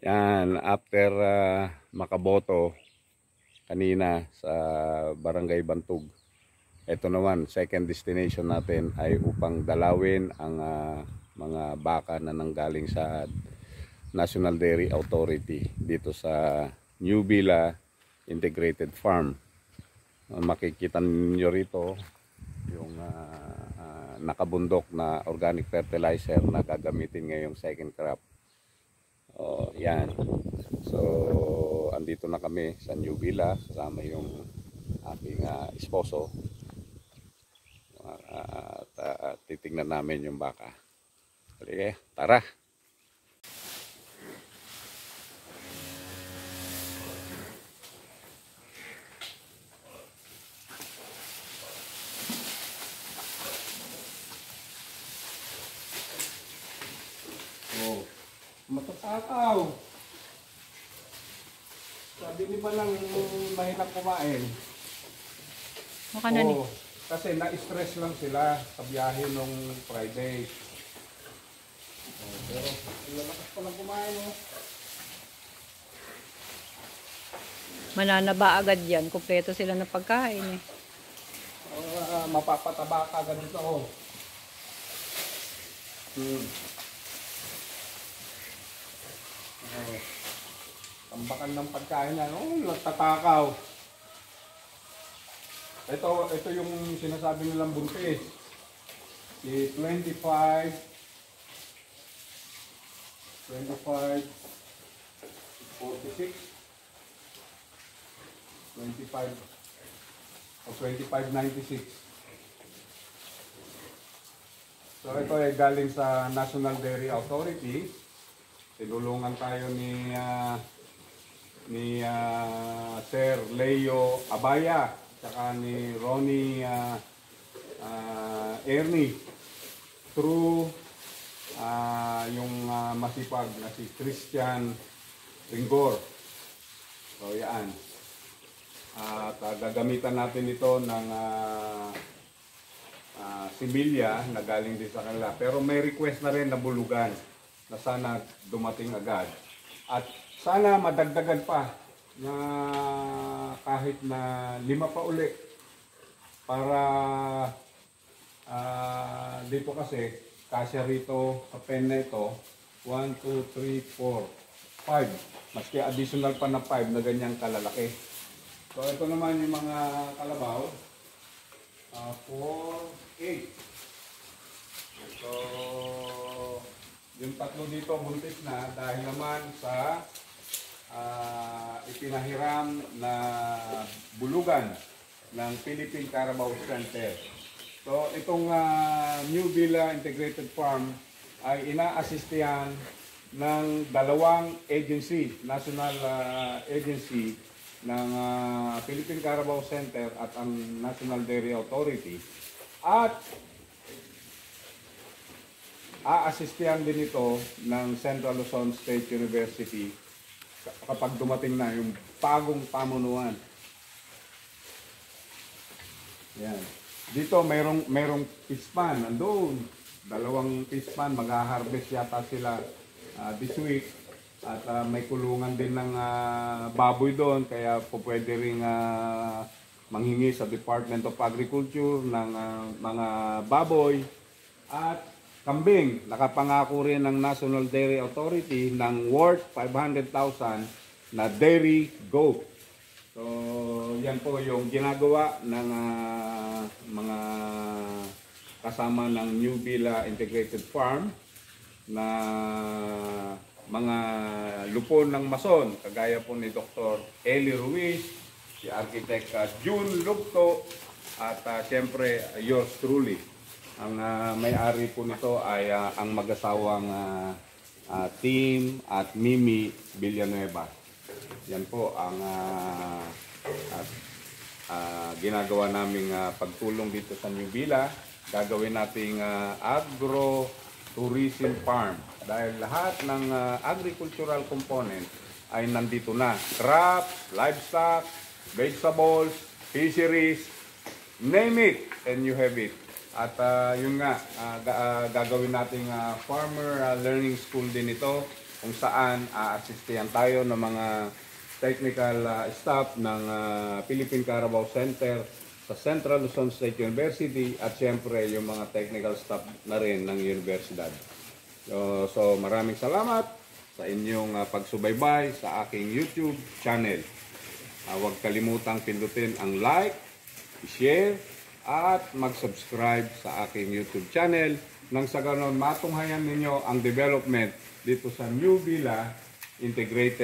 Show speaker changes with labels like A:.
A: Yan, after makaboto kanina sa Barangay Bantug. Ito naman, second destination natin ay upang dalawin ang mga baka na nanggaling sa National Dairy Authority dito sa New Villa Integrated Farm. Makikita niyo rito yung nakabundok na organic fertilizer na gagamitin ngayong second crop. Yan. So, andito na kami sa New Villa kasama yung aking esposo. At titingnan namin yung baka. Okay, tara. Oh, matatakaw. Sabi ni ba lang mahirap kumain?
B: Mukha na ni.
A: Kasi na-stress lang sila sa biyahe nung Friday. Pero lalakas pa lang kumain.
B: Mananaba agad yan. Kumpleto sila ng pagkain eh.
A: Mapapataba ka agad dito. Tambakan ng pagkain yan. Nagtatakaw. Ito yung sinasabi nilang buntis. Si 25, 46, o 2596. So ito ay galing sa National Dairy Authority. Tinulungan tayo ni Sir Leo Abaya saka ni Ronnie Ernie through yung masipag na si Christian Ringor. So yan. At gagamitan natin ito ng similya na galing din sa kanila. Pero may request na rin na bulugan na sana dumating agad. At sana madagdagan pa na kahit na 5 pa uli para dito kasi kasya rito sa pen na ito 1, 2, 3, 4, 5 maski additional pa na 5 na ganyang kalalaki. So ito naman yung mga kalabaw 4, 8. So yung tatlo dito buntis na dahil naman sa ipinahiram na bulugan ng Philippine Carabao Center. So itong New Villa Integrated Farm ay ina-assistihan ng dalawang agency, national agency ng Philippine Carabao Center at ang National Dairy Authority. At a-assistihan din ito ng Central Luzon State University kapag dumating na yung bagong pamunuan. Yan. Dito mayroong fish pan nandoon. 2 fish pan, mag-harvest yata sila this week. At may kulungan din ng baboy doon, kaya po pwede ring manghingi sa Department of Agriculture ng mga baboy. At kambing, nakapangako rin ng National Dairy Authority ng worth 500,000 na dairy goat. So, yan po yung ginagawa ng mga kasama ng New Villa Integrated Farm na mga lupon ng mason, kagaya po ni Dr. Eli Ruiz, si Architect June Lugto, at siyempre yours truly. Ang may-ari po nito ay ang mag-asawang Tim at Mimi Villanueva. Yan po ang ginagawa naming pagtulong dito sa New Villa. Gagawin nating agro-tourism farm dahil lahat ng agricultural component ay nandito na. Crops, livestock, vegetables, fisheries, name it and you have it. At yun nga, gagawin nating farmer learning school din ito kung saan aasistihan tayo ng mga technical staff ng Philippine Carabao Center sa Central Luzon State University at siyempre yung mga technical staff na rin ng universidad. So maraming salamat sa inyong pagsubaybay sa aking YouTube channel. Huwag kalimutang pindutin ang like, share, at mag-subscribe sa aking YouTube channel nang sa ganon matunghayan ninyo ang development dito sa New Villa Integrated